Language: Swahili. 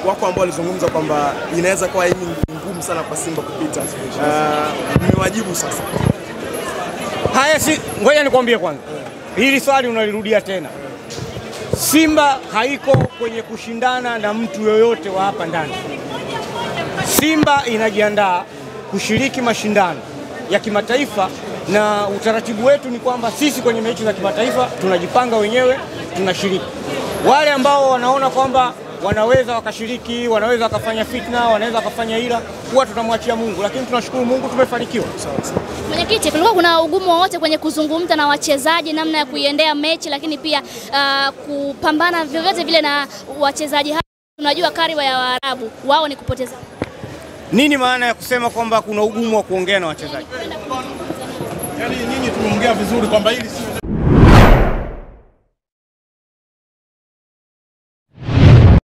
Wako ambao walizungumza kwamba inaweza kuwa hii ngumu sana kwa Simba kupita. Mmewajibu sasa. Haya, ngoja nikwambie kwanza. Hili swali unalirudia tena. Simba haiko kwenye kushindana na mtu yoyote wa hapa ndani. Simba inajiandaa kushiriki mashindano ya kimataifa, na utaratibu wetu ni kwamba sisi kwenye mechi za kimataifa tunajipanga wenyewe, tunashiriki. Wale ambao wanaona kwamba wanaweza wakashiriki, wanaweza wakafanya fitna, wanaweza wakafanya hila, huwa tunamwachia Mungu, lakini tunashukuru Mungu tumefanikiwa. Mwenyekiti, kulikuwa kuna ugumu wowote kwenye kuzungumza na wachezaji namna ya kuiendea mechi, lakini pia kupambana vyovyote vile na wachezaji hao? Tunajua kariba ya Waarabu wao ni kupoteza. Nini maana ya kusema kwamba kuna ugumu wa kuongea na wachezaji? Yaani nyinyi tumeongea vizuri kwamba hili